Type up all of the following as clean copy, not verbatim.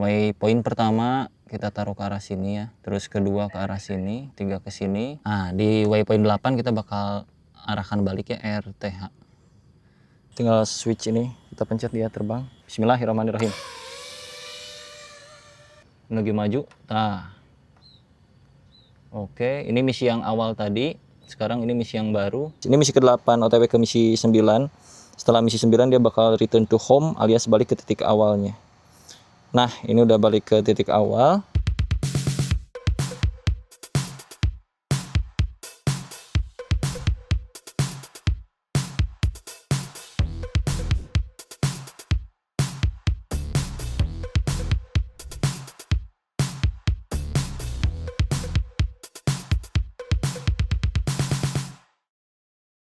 Waypoint pertama kita taruh ke arah sini ya, terus kedua ke arah sini, tiga ke sini. Nah, di waypoint 8 kita bakal arahkan balik ya RTH. Tinggal switch ini, kita pencet dia terbang. Bismillahirrahmanirrahim. Lagi maju. Nah. Oke, ini misi yang awal tadi. Sekarang ini misi yang baru. Ini misi ke-8 OTW ke misi 9. Setelah misi 9 dia bakal return to home alias balik ke titik awalnya. Nah, ini udah balik ke titik awal.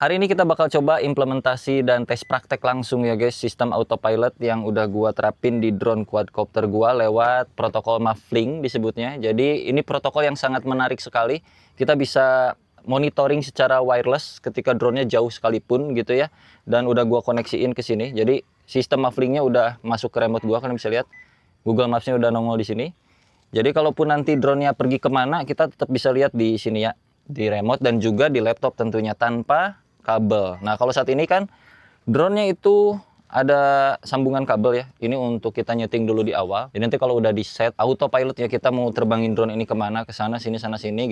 Hari ini kita bakal coba implementasi dan tes praktek langsung ya guys, sistem autopilot yang udah gua terapin di drone quadcopter gua lewat protokol Mavlink disebutnya. Jadi ini protokol yang sangat menarik sekali. Kita bisa monitoring secara wireless ketika drone-nya jauh sekalipun gitu ya. Dan udah gua koneksiin ke sini. Jadi sistem Mavlink-nya udah masuk ke remote gua, kalian bisa lihat. Google Maps-nya udah nongol di sini. Jadi kalaupun nanti drone-nya pergi kemana, kita tetap bisa lihat di sini ya, di remote dan juga di laptop tentunya tanpa kabel. Nah, kalau saat ini kan drone-nya itu ada sambungan kabel ya. Ini untuk kita nyeting dulu di awal. Jadi nanti kalau udah di set autopilot ya, kita mau terbangin drone ini kemana, ke sana sini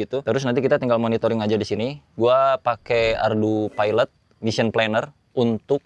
gitu. Terus nanti kita tinggal monitoring aja di sini. Gua pakai Ardu Pilot Mission Planner untuk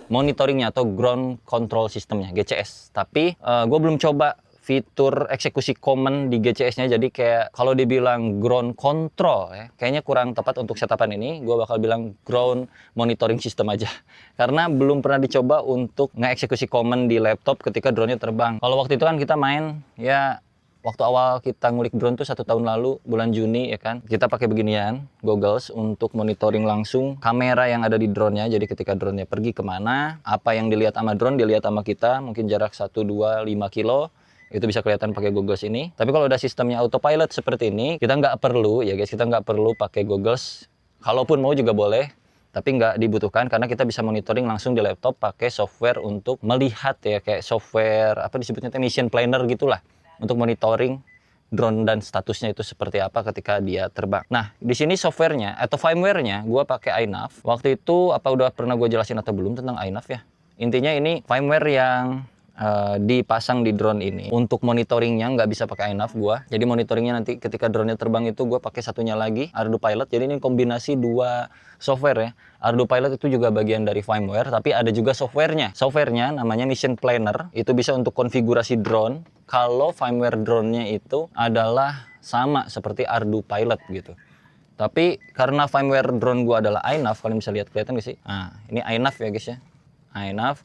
monitoringnya atau ground control systemnya GCS. Tapi gue belum coba fitur eksekusi command di GCS-nya, jadi kayak kalau dibilang ground control ya, kayaknya kurang tepat untuk setapan ini. Gue bakal bilang ground monitoring system aja, karena belum pernah dicoba untuk nge-eksekusi command di laptop ketika drone-nya terbang. Kalau waktu itu kan kita main ya, waktu awal kita ngulik drone tuh 1 tahun lalu, bulan Juni ya kan, kita pakai beginian, goggles untuk monitoring langsung kamera yang ada di drone-nya. Jadi ketika drone-nya pergi kemana, apa yang dilihat sama drone, dilihat sama kita, mungkin jarak 1, 2, 5 kilo, itu bisa kelihatan pakai goggles ini. Tapi kalau udah sistemnya autopilot seperti ini, kita nggak perlu ya guys, kita nggak perlu pakai goggles. Kalaupun mau juga boleh, tapi nggak dibutuhkan karena kita bisa monitoring langsung di laptop pakai software untuk melihat ya, kayak software apa disebutnya, mission planner gitulah, untuk monitoring drone dan statusnya itu seperti apa ketika dia terbang. Nah, di sini softwarenya atau firmware-nya gua pakai iNav. Waktu itu apa udah pernah gue jelasin atau belum tentang iNav ya? Intinya ini firmware yang dipasang di drone ini. Untuk monitoringnya nggak bisa pakai iNav gua. Jadi monitoringnya nanti ketika drone-nya terbang itu gua pakai satunya lagi, Ardu Pilot. Jadi ini kombinasi dua software ya. Ardu Pilot itu juga bagian dari firmware, tapi ada juga softwarenya. Softwarenya namanya Mission Planner. Itu bisa untuk konfigurasi drone kalau firmware drone-nya itu adalah sama seperti Ardu Pilot gitu. Tapi karena firmware drone gua adalah iNav, kalian bisa lihat, kelihatan nggak sih? Nah, ini iNav ya guys ya. iNav.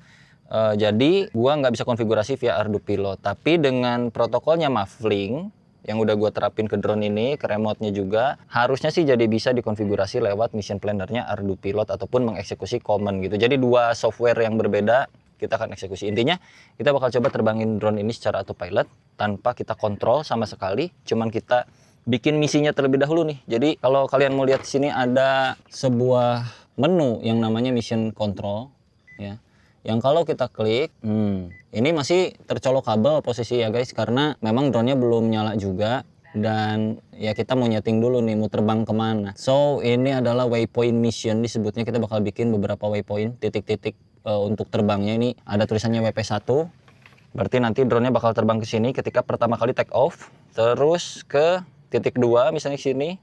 Jadi gua nggak bisa konfigurasi via Ardu Pilot, tapi dengan protokolnya Mavlink yang udah gua terapin ke drone ini, ke remote-nya juga, harusnya sih jadi bisa dikonfigurasi lewat mission planner-nya Ardu Pilot ataupun mengeksekusi command gitu. Jadi dua software yang berbeda kita akan eksekusi. Intinya kita bakal coba terbangin drone ini secara autopilot tanpa kita kontrol sama sekali, cuman kita bikin misinya terlebih dahulu nih. Jadi kalau kalian mau lihat di sini ada sebuah menu yang namanya mission control ya. Yang kalau kita klik, ini masih tercolok kabel posisi ya guys, karena memang drone-nya belum nyala juga. Dan ya kita mau nyeting dulu nih, mau terbang kemana. So ini adalah waypoint mission disebutnya. Kita bakal bikin beberapa waypoint, titik-titik untuk terbangnya. Ini ada tulisannya WP1. Berarti nanti drone-nya bakal terbang ke sini ketika pertama kali take off. Terus ke titik 2 misalnya ke sini.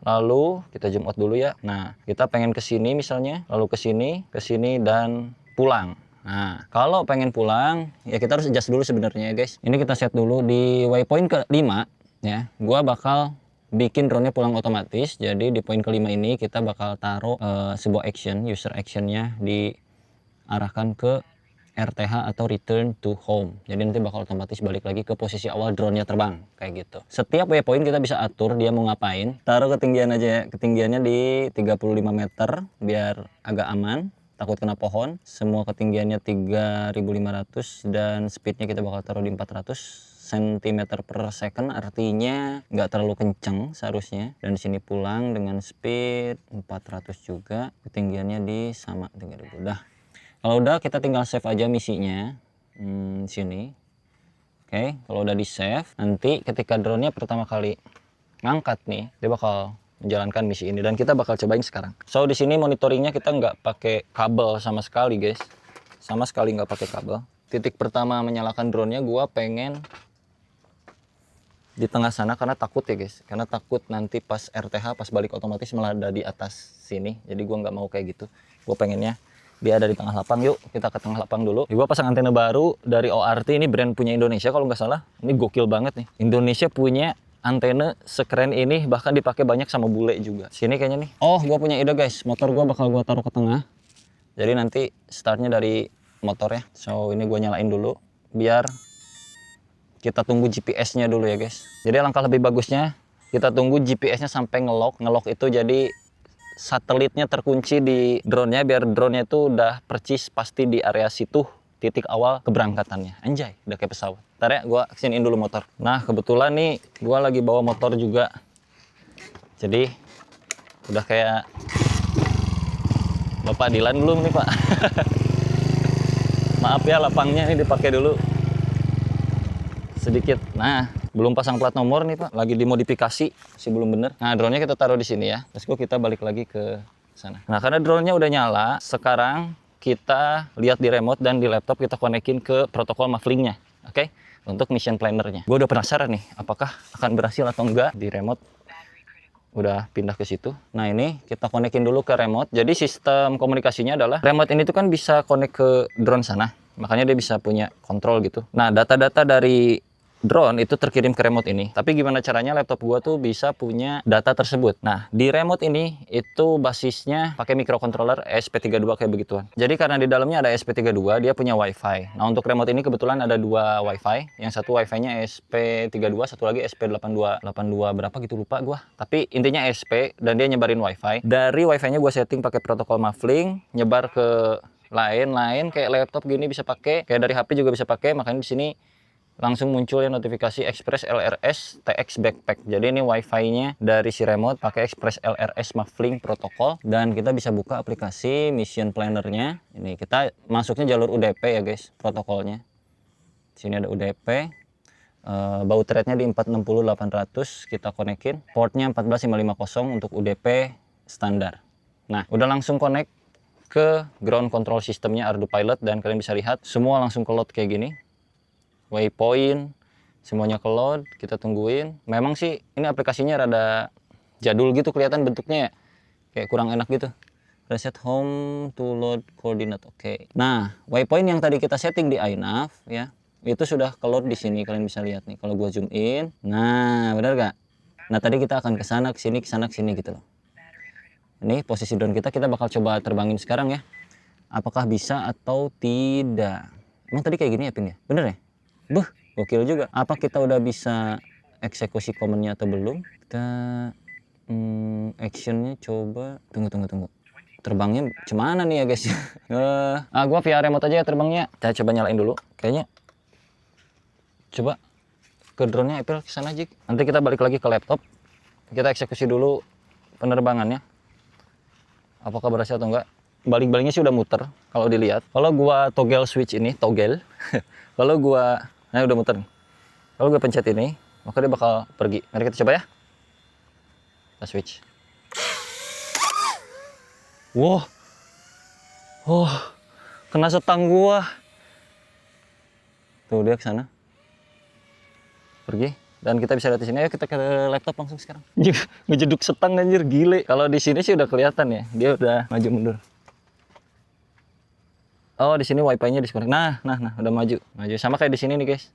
Lalu kita zoom out dulu ya. Nah, kita pengen ke sini misalnya, lalu ke sini dan pulang. Nah, kalau pengen pulang ya kita harus adjust dulu sebenarnya ya guys. Ini kita set dulu di waypoint ke-5 ya. Gua bakal bikin drone-nya pulang otomatis. Jadi di poin ke-5 ini kita bakal taruh sebuah action, user action-nya diarahkan ke RTH atau return to home. Jadi nanti bakal otomatis balik lagi ke posisi awal drone-nya terbang kayak gitu. Setiap waypoint kita bisa atur dia mau ngapain. Taruh ketinggian aja ya. Ketinggiannya di 35 meter biar agak aman, takut kena pohon. Semua ketinggiannya 3.500 dan speednya kita bakal taruh di 400 cm per second, artinya nggak terlalu kenceng seharusnya. Dan di sini pulang dengan speed 400 juga, ketinggiannya di sama 3000. Dah. Kalau udah kita tinggal save aja misinya. Sini Oke, kalau udah di save, nanti ketika drone-nya pertama kali ngangkat nih, dia bakal menjalankan misi ini dan kita bakal cobain sekarang. So di sini monitoringnya kita nggak pakai kabel sama sekali guys, sama sekali nggak pakai kabel. Titik pertama menyalakan drone-nya, gua pengen di tengah sana karena takut ya guys, karena takut nanti pas RTH pas balik otomatis malah ada di atas sini, jadi gua nggak mau kayak gitu. Gua pengennya dia ada di tengah lapang. Yuk kita ke tengah lapang dulu. Gua pasang antena baru dari ORT, ini brand punya Indonesia kalau nggak salah. Ini gokil banget nih, Indonesia punya antena sekeren ini, bahkan dipakai banyak sama bule juga. Sini kayaknya nih. Oh, gua punya ide guys, motor gua bakal gua taruh ke tengah, jadi nanti startnya dari motor ya. So ini gua nyalain dulu biar kita tunggu GPS-nya dulu ya guys. Jadi langkah lebih bagusnya kita tunggu GPS-nya sampai ngelok. Ngelok itu jadi satelitnya terkunci di drone-nya, biar drone-nya itu udah percis pasti di area situ titik awal keberangkatannya. Anjay, udah kayak pesawat. Ntar ya, gua kesiniin dulu motor. Nah, kebetulan nih gua lagi bawa motor juga. Jadi udah kayak Bapak Dilan belum nih, Pak? Maaf ya, lapangnya ini dipakai dulu sedikit. Nah, belum pasang plat nomor nih Pak, lagi dimodifikasi, masih belum bener. Nah, drone-nya kita taruh di sini ya. Terus kita balik lagi ke sana. Nah, karena drone-nya udah nyala, sekarang kita lihat di remote dan di laptop kita konekin ke protokol muffling-nya. Oke? Untuk mission planner-nya. Gue udah penasaran nih, apakah akan berhasil atau enggak di remote. Udah pindah ke situ. Nah, ini kita konekin dulu ke remote. Jadi sistem komunikasinya adalah remote ini tuh kan bisa connect ke drone sana. Makanya dia bisa punya kontrol gitu. Nah, data-data dari drone itu terkirim ke remote ini. Tapi gimana caranya laptop gua tuh bisa punya data tersebut. Nah, di remote ini itu basisnya pakai microcontroller ESP32 kayak begituan. Jadi karena di dalamnya ada ESP32, dia punya WiFi. Nah, untuk remote ini kebetulan ada dua WiFi. Yang satu WiFi-nya ESP32, satu lagi ESP82. 82 berapa gitu lupa gua. Tapi intinya ESP dan dia nyebarin WiFi. Dari WiFi-nya gua setting pakai protokol muffling, nyebar ke lain-lain kayak laptop gini bisa pakai, kayak dari HP juga bisa pakai. Makanya di sini langsung muncul ya notifikasi Express LRS TX Backpack. Jadi ini wifi-nya dari si remote pakai Express LRS Muffling protokol, dan kita bisa buka aplikasi Mission Planner-nya. Ini kita masuknya jalur UDP ya guys, protokolnya. Sini ada UDP. Baud rate-nya di 460/800 kita konekin. Portnya 14550 untuk UDP standar. Nah, udah langsung connect ke ground control sistemnya Ardu Pilot, dan kalian bisa lihat semua langsung ke load kayak gini. Waypoint semuanya ke load, kita tungguin. Memang sih ini aplikasinya rada jadul gitu kelihatan bentuknya ya, kayak kurang enak gitu. Reset home to load coordinate. Oke. Nah, waypoint yang tadi kita setting di iNav ya, itu sudah ke load di sini, kalian bisa lihat nih kalau gua zoom in. Nah, benar gak? Nah, tadi kita akan ke sana, ke sini, ke sana, ke sini gitu loh. Ini posisi drone kita bakal coba terbangin sekarang ya. Apakah bisa atau tidak? Emang tadi kayak gini ya Pin ya? Bener ya? Buh, gokil juga. Apa kita udah bisa eksekusi komennya atau belum? Kita actionnya coba. Tunggu. Terbangnya cuman nih ya guys? Gua via remote aja ya terbangnya. Kita coba nyalain dulu. Kayaknya. Coba ke drone-nya April kesana aja. Nanti kita balik lagi ke laptop. Kita eksekusi dulu penerbangannya. Apakah berhasil atau enggak? Balik-baliknya sih udah muter. Kalau dilihat. Kalau gua toggle switch ini, toggle. Kalau gua nah udah muter. Kalau gue pencet ini, maka dia bakal pergi. Mari kita coba ya. Kita switch. Wow. Oh, kena setang gua. Tuh dia ke sana. Pergi. Dan kita bisa lihat di sini. Ayo kita ke laptop langsung sekarang. Ngejeduk setang anjir, gile. Kalau di sini sih udah kelihatan ya. Dia udah maju mundur. Oh, di sini wifi-nya disconnect. Nah, udah maju. Sama kayak di sini nih, guys.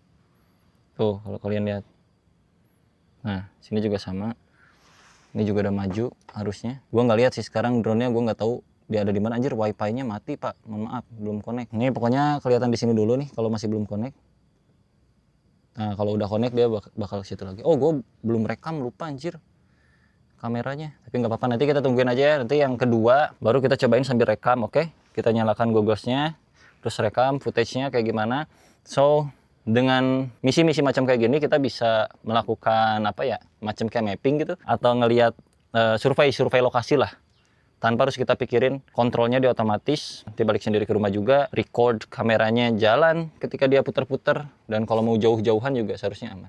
Tuh, kalau kalian lihat. Nah, sini juga sama. Ini juga udah maju harusnya. Gua nggak lihat sih sekarang drone-nya, gua nggak tahu dia ada di mana. Anjir, wifi-nya mati, Pak. Mohon maaf, belum connect. Ini pokoknya kelihatan di sini dulu nih kalau masih belum connect. Nah, kalau udah connect dia bakal ke situ lagi. Oh, gua belum rekam, lupa anjir. Kameranya. Tapi nggak apa-apa, nanti kita tungguin aja ya. Nanti yang kedua baru kita cobain sambil rekam, oke? Kita nyalakan goggles-nya, terus rekam footage-nya kayak gimana. So, dengan misi-misi macam kayak gini kita bisa melakukan apa ya, macam kayak mapping gitu, atau ngelihat survei lokasi lah. tanpa harus kita pikirin, kontrolnya dia otomatis, nanti balik sendiri ke rumah juga, record kameranya jalan ketika dia putar-putar, dan kalau mau jauh-jauhan juga seharusnya aman.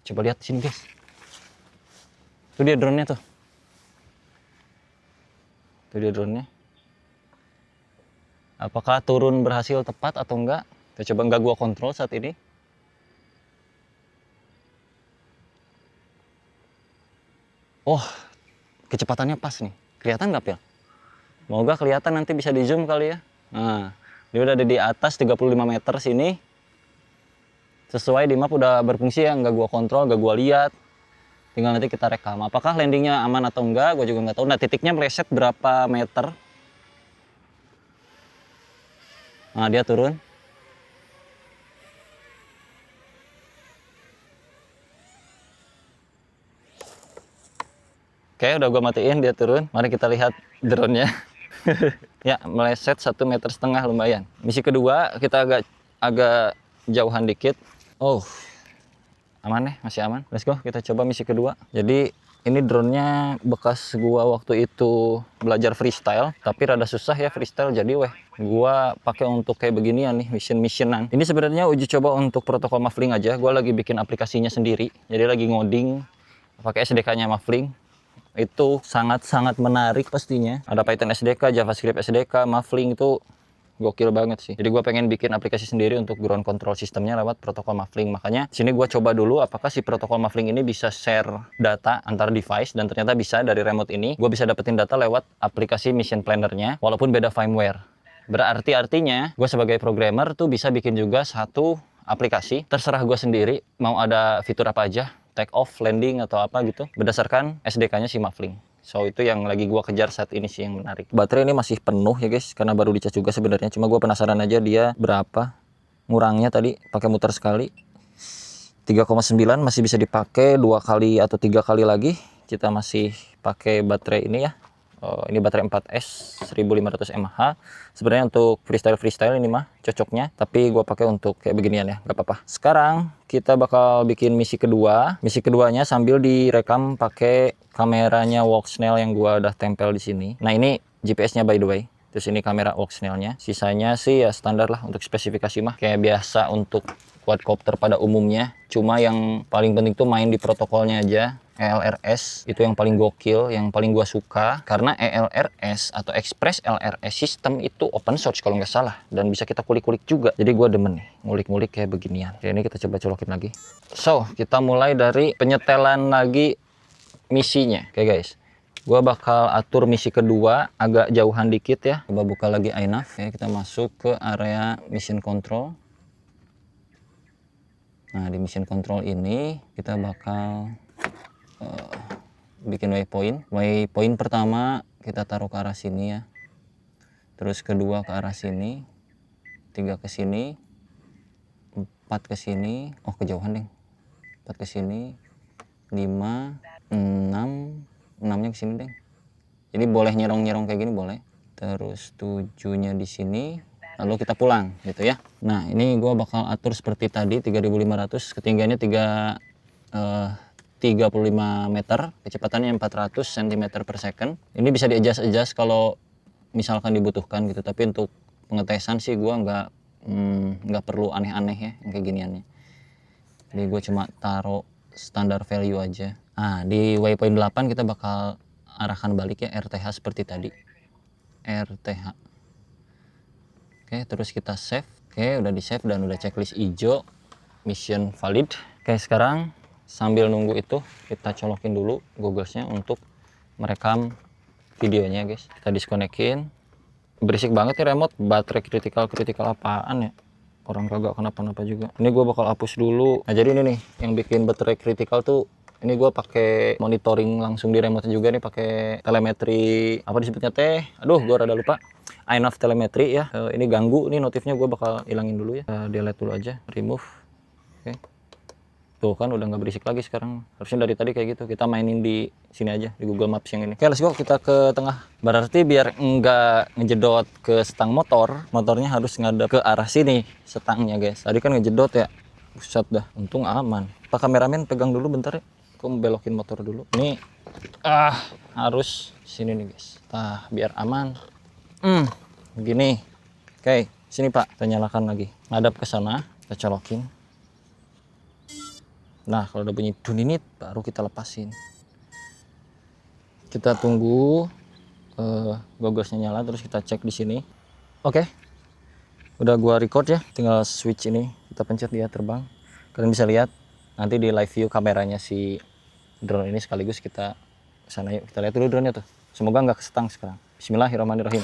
Coba lihat sini guys, itu dia drone-nya tuh, itu dia drone-nya. Apakah turun berhasil tepat atau enggak? Kita coba, nggak gua kontrol saat ini. Oh, kecepatannya pas nih. Kelihatan nggak, Pil? Semoga kelihatan, nanti bisa di zoom kali ya. Nah, dia udah ada di atas 35 meter sini. Sesuai di map udah berfungsi ya, nggak gua kontrol, nggak gua lihat. Tinggal nanti kita rekam. Apakah landingnya aman atau enggak, gua juga nggak tahu. Nah, titiknya meleset berapa meter. Nah, dia turun. Oke, udah gua matiin, dia turun. Mari kita lihat drone-nya. Ya, meleset 1,5 meter lumayan. Misi kedua kita agak jauhan dikit. Oh, aman nih, masih aman. Let's go, kita coba misi kedua. Jadi ini drone-nya bekas gua waktu itu belajar freestyle, tapi rada susah ya freestyle, jadi gua pakai untuk kayak beginian nih, missionan. Ini sebenarnya uji coba untuk protokol Mavlink aja. Gua lagi bikin aplikasinya sendiri, jadi lagi ngoding pakai SDK-nya Mavlink. Itu sangat-sangat menarik pastinya. Ada Python SDK, JavaScript SDK, Mavlink itu gokil banget sih. Jadi gue pengen bikin aplikasi sendiri untuk ground control sistemnya lewat protokol Mavlink. Makanya sini gue coba dulu apakah si protokol Mavlink ini bisa share data antar device, dan ternyata bisa. Dari remote ini gue bisa dapetin data lewat aplikasi Mission Planner-nya walaupun beda firmware. Artinya gue sebagai programmer tuh bisa bikin juga satu aplikasi terserah gue sendiri mau ada fitur apa aja, take off, landing atau apa gitu, berdasarkan SDK-nya si Mavlink. So itu yang lagi gua kejar saat ini sih yang menarik. Baterai ini masih penuh ya guys, karena baru dicas juga sebenarnya. Cuma gua penasaran aja dia berapa ngurangnya tadi pakai muter sekali. 3,9 masih bisa dipakai 2 kali atau 3 kali lagi. Kita masih pakai baterai ini ya. Ini baterai 4S 1500 mAh. Sebenarnya untuk freestyle ini mah cocoknya, tapi gua pakai untuk kayak beginian ya, nggak apa-apa. Sekarang kita bakal bikin misi kedua. Misi keduanya sambil direkam pakai kameranya Walksnail yang gua udah tempel di sini. Nah, ini GPS-nya by the way. Terus ini kamera Walksnail-nya. Sisanya sih ya standar lah untuk spesifikasi mah kayak biasa untuk quadcopter pada umumnya. Cuma yang paling penting tuh main di protokolnya aja. ELRS itu yang paling gokil, yang paling gua suka, karena ELRS atau Express LRS system itu open source kalau nggak salah, dan bisa kita kulik-kulik juga. Jadi gua demen nih ngulik-ngulik kayak beginian. Jadi ini kita coba colokin lagi. So kita mulai dari penyetelan lagi misinya. Oke guys, gua bakal atur misi kedua agak jauhan dikit ya. Coba buka lagi iNav. Oke, kita masuk ke area mission control. Nah, di mission control ini kita bakal bikin waypoint pertama kita taruh ke arah sini ya, terus kedua ke arah sini, 3 ke sini, 4 ke sini, oh kejauhan deh, 4 ke sini, 5, 6 nya ke sini deh. Jadi boleh nyerong kayak gini boleh. Terus 7-nya di sini, lalu kita pulang gitu ya. Nah, ini gua bakal atur seperti tadi, 3500, ketinggiannya 35 meter, kecepatannya 400 cm per second. Ini bisa di-adjust kalau misalkan dibutuhkan gitu, tapi untuk pengetesan sih gua nggak perlu aneh-aneh ya kayak giniannya. Jadi gue cuma taruh standar value aja. Nah, di waypoint 8 kita bakal arahkan balik ya, RTH seperti tadi. RTH. Oke, terus kita save. Oke, udah di save dan udah checklist hijau, mission valid. Oke, sekarang sambil nunggu itu kita colokin dulu gogglesnya untuk merekam videonya guys. Kita disconnectin. Berisik banget ya remote, baterai kritikal apaan ya, orang kagak kenapa-napa juga. Ini gue bakal hapus dulu. Nah, jadi ini nih yang bikin baterai kritikal tuh, ini gue pakai monitoring langsung di remote juga nih, pakai telemetri apa disebutnya teh, aduh gue rada lupa, iNav telemetri ya. Ini ganggu nih notifnya, gue bakal hilangin dulu ya. Delete dulu aja, remove. Oke. Tuh kan udah nggak berisik lagi sekarang. Harusnya dari tadi kayak gitu. Kita mainin di sini aja, di Google Maps yang ini. Oke, let's go, kita ke tengah. Berarti biar nggak ngejedot ke stang motornya harus ngadep ke arah sini stangnya guys. Tadi kan ngejedot ya. Buset dah, untung aman. Pak kameramen pegang dulu bentar ya. Aku mau belokin motor dulu. Ini Harus sini nih guys. Nah, biar aman. Begini. Oke, sini Pak. Kita nyalakan lagi. Ngadap ke sana, kita colokin. Nah, kalau udah bunyi duninit, baru kita lepasin. Kita tunggu gogosnya nyala, terus kita cek di sini. Oke. Udah gua record ya, tinggal switch ini kita pencet, dia terbang. Kalian bisa lihat nanti di live view kameranya si drone ini, sekaligus kita kesana yuk. Kita lihat dulu drone-nya tuh. Semoga nggak kesetang sekarang. Bismillahirrahmanirrahim.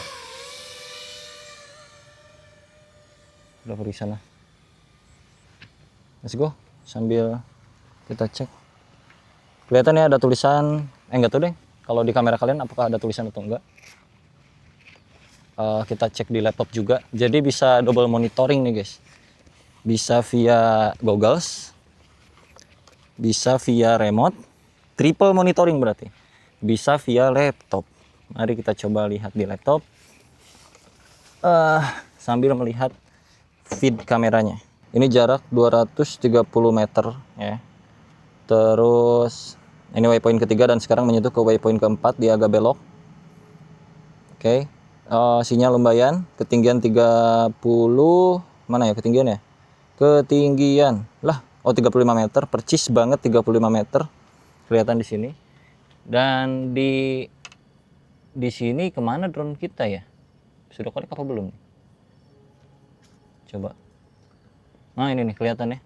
Udah pergi sana. Let's go. Sambil kita cek. Kelihatan ya ada tulisan, enggak tahu deh kalau di kamera kalian apakah ada tulisan atau enggak. Kita cek di laptop juga. Jadi bisa double monitoring nih guys. Bisa via goggles, bisa via remote, triple monitoring berarti. Bisa via laptop. Mari kita coba lihat di laptop. Sambil melihat feed kameranya. Ini jarak 230 meter ya. Terus ini waypoint ketiga dan sekarang menyentuh ke waypoint keempat, dia agak belok. Oke. Sinyal lumayan, ketinggian 30, mana ya ketinggian ya? Ketinggian lah, 35 meter, percis banget 35 meter. Kelihatan di sini. Dan di sini kemana drone kita ya? Sudah connect apa belum? Coba. Nah, ini nih kelihatan ya.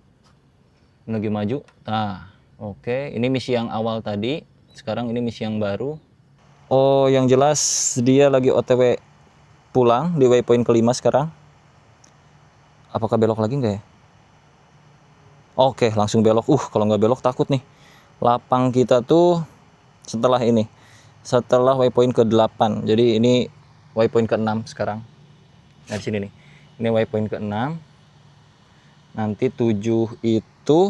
Lagi maju. Nah, oke, ini misi yang awal tadi. Sekarang ini misi yang baru. Oh, yang jelas dia lagi OTW pulang di waypoint kelima sekarang. Apakah belok lagi enggak ya? Oke, langsung belok. Kalau nggak belok takut nih. Lapang kita tuh setelah ini. Setelah waypoint ke-8. Jadi ini waypoint ke-6 sekarang. Nah, di sini nih. Ini waypoint ke-6. Nanti 7 itu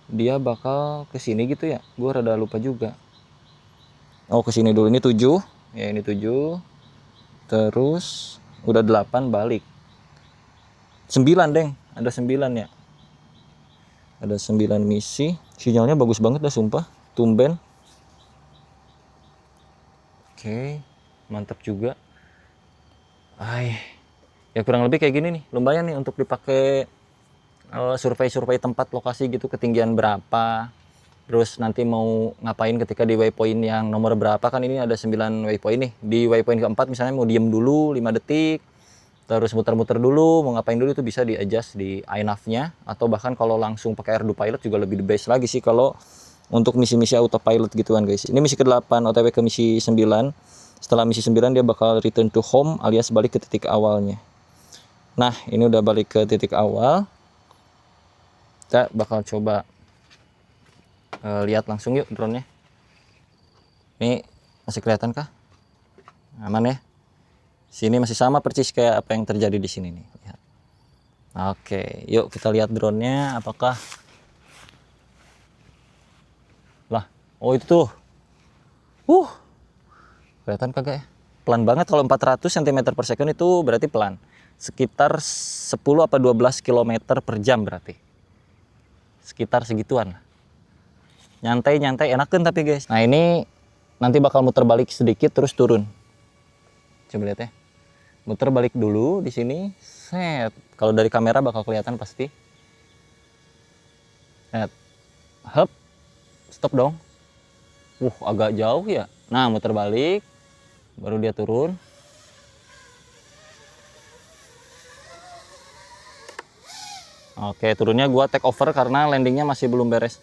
dia bakal ke sini gitu ya. Gue rada lupa juga. Oh, ke sini dulu. Ini 7. Ya, ini 7. Terus udah 8 balik. 9 deng, ada 9 ya. Ada 9 misi. Sinyalnya bagus banget dah sumpah, tumben. Oke, mantap juga. Ya kurang lebih kayak gini nih, lumayan nih untuk dipakai survei-survei tempat lokasi gitu, ketinggian berapa. Terus nanti mau ngapain ketika di waypoint yang nomor berapa, kan ini ada 9 waypoint nih. Di waypoint keempat misalnya mau diem dulu 5 detik, terus muter-muter dulu, mau ngapain dulu, itu bisa di-adjust di iNav-nya. Atau bahkan kalau langsung pakai AirDo Pilot juga lebih the best lagi sih kalau untuk misi-misi autopilot gituan guys. Ini misi ke-8, OTW ke misi 9. Setelah misi 9 dia bakal return to home alias balik ke titik awalnya. Nah, ini udah balik ke titik awal. Kita bakal coba lihat langsung yuk drone-nya. Ini masih kelihatan kah? Aman ya? Sini masih sama persis kayak apa yang terjadi di sini nih. Lihat. Oke, yuk kita lihat drone-nya apakah. Lah, oh itu tuh. Kelihatan kagak ya? Pelan banget. Kalau 400 cm per second itu berarti pelan. Sekitar 10 apa 12 km per jam berarti. Sekitar segituan lah. Nyantai enakan tapi guys. Nah, ini nanti bakal muter balik sedikit terus turun. Coba lihat ya. Muter balik dulu di sini. Set. Kalau dari kamera bakal kelihatan pasti. Set. Hup. Stop dong. Agak jauh ya. Nah, muter balik. Baru dia turun. Oke, turunnya gua take over karena landingnya masih belum beres.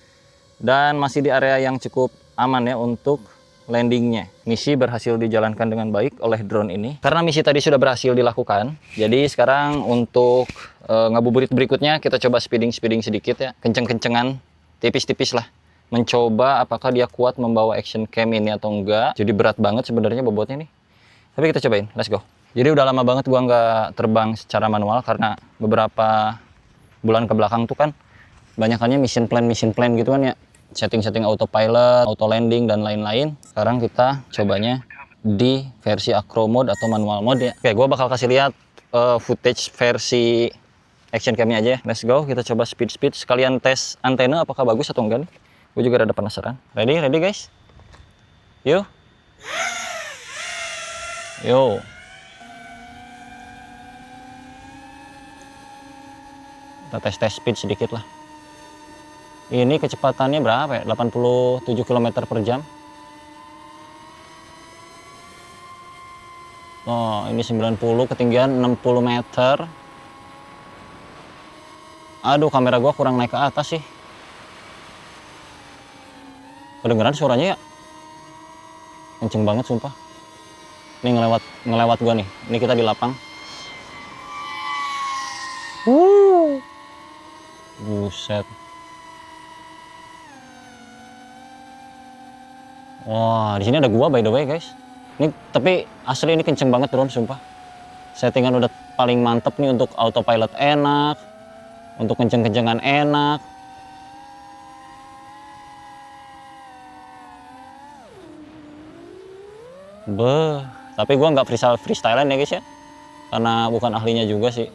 Dan masih di area yang cukup aman ya untuk landingnya. Misi berhasil dijalankan dengan baik oleh drone ini. Karena misi tadi sudah berhasil dilakukan, jadi sekarang untuk ngabuburit berikutnya kita coba speeding sedikit ya. Kenceng-kencengan, tipis-tipis lah. Mencoba apakah dia kuat membawa action cam ini atau enggak. Jadi berat banget sebenarnya bobotnya nih. Tapi kita cobain, let's go. Jadi udah lama banget gua nggak terbang secara manual karena beberapa bulan ke belakang tuh kan banyakannya mission plan gitu kan ya. Setting autopilot, auto landing dan lain-lain. Sekarang kita cobanya di versi acro mode atau manual mode ya. Oke, gue bakal kasih lihat footage versi action cam-nya aja ya. Let's go, kita coba speed sekalian tes antena apakah bagus atau enggak. Gue juga rada penasaran. Ready guys? Yuk. Yuk. Kita tes speed sedikit lah. Ini kecepatannya berapa ya? 87 km per jam. Oh, ini 90, ketinggian 60 meter. Aduh, kamera gua kurang naik ke atas sih. Kedengeran suaranya ya? Kenceng banget sumpah. Ini ngelewat gua nih. Ini kita di lapang. Buset. Wah, di sini ada gua by the way, guys. Ini tapi asli ini kenceng banget drone sumpah. Settingan udah paling mantep nih, untuk autopilot enak, untuk kenceng-kencengan enak. Beh, tapi gua nggak freestylean ya guys ya, karena bukan ahlinya juga sih.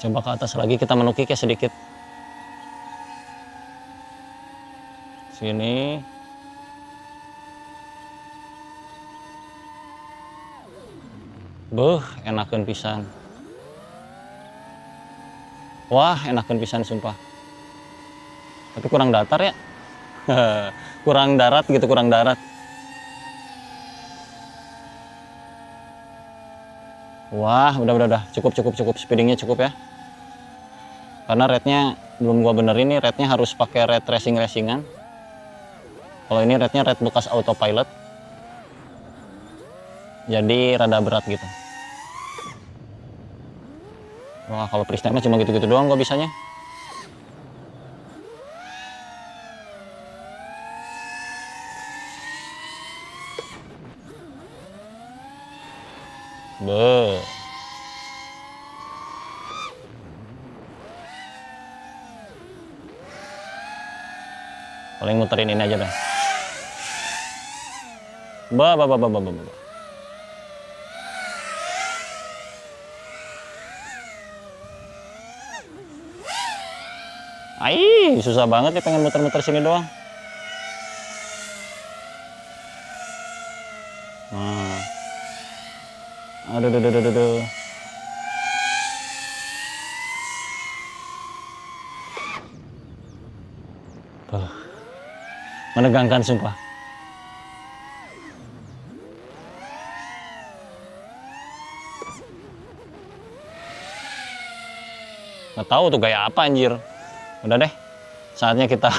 Coba ke atas lagi, kita menukik ya sedikit. Sini. Beuh, enakeun pisan. Wah, enakeun pisan sumpah. Tapi kurang datar ya. Kurang darat gitu, kurang darat. Wah, udah. Cukup. Speedingnya cukup ya. Karena rednya belum gua benerin nih, rednya harus pakai red racingan. Kalau ini rednya red bekas autopilot. Jadi rada berat gitu. Wah, kalau freestyle cuma gitu-gitu doang gua bisanya. Be. Paling muterin ini aja dah. Ba. Ai, susah banget nih pengen muter-muter sini doang. Nah. Aduh. Menegangkan sumpah. Nggak tahu tuh gaya apa anjir. Udah deh, saatnya kita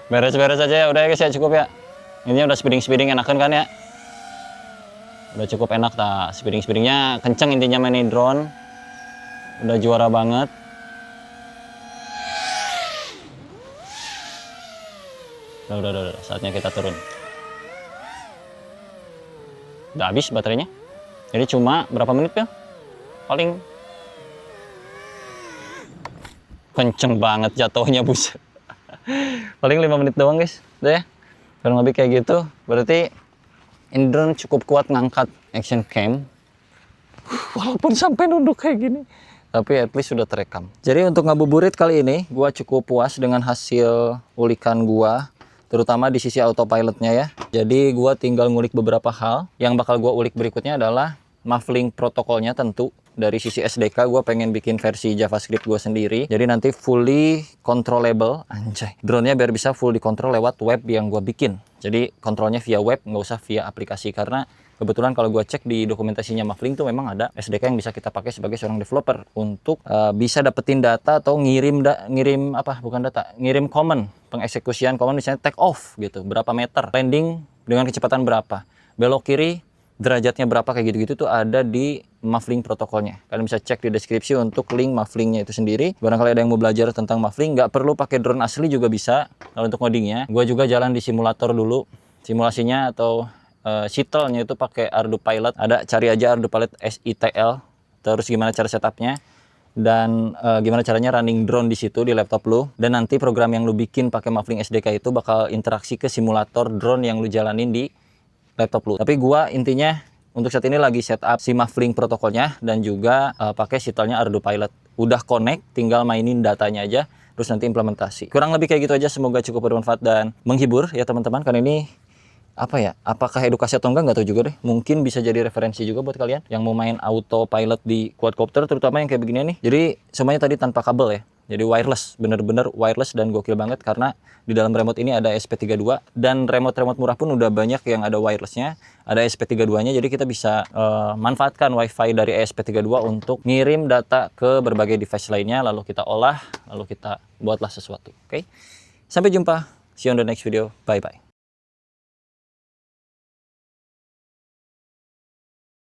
beres-beres aja ya. Udah ya guys ya, cukup ya. Ini udah speeding enakan kan ya. Udah cukup enak tak, speedingnya kenceng intinya mainin drone. Udah juara banget. Udah, saatnya kita turun. Udah habis baterainya. Jadi cuma berapa menit ya? Paling kenceng banget jatuhnya, buset. Paling 5 menit doang guys. Udah ya. Kurang lebih kayak gitu. Berarti ini drone cukup kuat ngangkat action cam. Walaupun sampai nunduk kayak gini, tapi at least sudah terekam. Jadi untuk ngabuburit kali ini, gua cukup puas dengan hasil ulikan gua, terutama di sisi autopilotnya ya. Jadi gua tinggal ngulik beberapa hal. Yang bakal gua ulik berikutnya adalah muffling protokolnya tentu. Dari sisi SDK gua pengen bikin versi JavaScript gua sendiri. Jadi nanti fully controllable, anjay. Drone-nya biar bisa full dikontrol lewat web yang gua bikin. Jadi kontrolnya via web, nggak usah via aplikasi, karena kebetulan kalau gue cek di dokumentasinya Muffling tuh memang ada SDK yang bisa kita pakai sebagai seorang developer untuk bisa dapetin data atau ngirim command, pengeksekusian command, misalnya take off gitu, berapa meter, landing dengan kecepatan berapa, belok kiri derajatnya berapa, kayak gitu-gitu tuh ada di Muffling protokolnya. Kalian bisa cek di deskripsi untuk link Mufflingnya itu sendiri. Barangkali ada yang mau belajar tentang Muffling, nggak perlu pakai drone asli juga bisa. Kalau untuk ngodingnya, gue juga jalan di simulator dulu, simulasinya atau Shittle-nya itu pakai Ardu Pilot. Ada, cari aja Ardu Pilot SITL. Terus gimana cara setupnya dan gimana caranya running drone di situ di laptop lu. Dan nanti program yang lu bikin pakai Muffling SDK itu bakal interaksi ke simulator drone yang lu jalanin di laptop lu. Tapi gua intinya untuk saat ini lagi setup si Muffling protokolnya dan juga pakai Shittle-nya Ardu Pilot. Udah connect, tinggal mainin datanya aja. terus nanti implementasi. Kurang lebih kayak gitu aja, semoga cukup bermanfaat dan menghibur ya teman-teman. Karena ini apa ya, apakah edukasi atau enggak, nggak tahu juga deh. Mungkin bisa jadi referensi juga buat kalian yang mau main autopilot di quadcopter, terutama yang kayak begini nih. Jadi semuanya tadi tanpa kabel ya, jadi wireless, bener-bener wireless dan gokil banget. Karena di dalam remote ini ada SP32 dan remote murah pun udah banyak yang ada wirelessnya, ada SP32 nya. Jadi kita bisa manfaatkan wifi dari SP32 untuk ngirim data ke berbagai device lainnya, lalu kita olah, lalu kita buatlah sesuatu. Oke, sampai jumpa, see you on the next video, bye bye.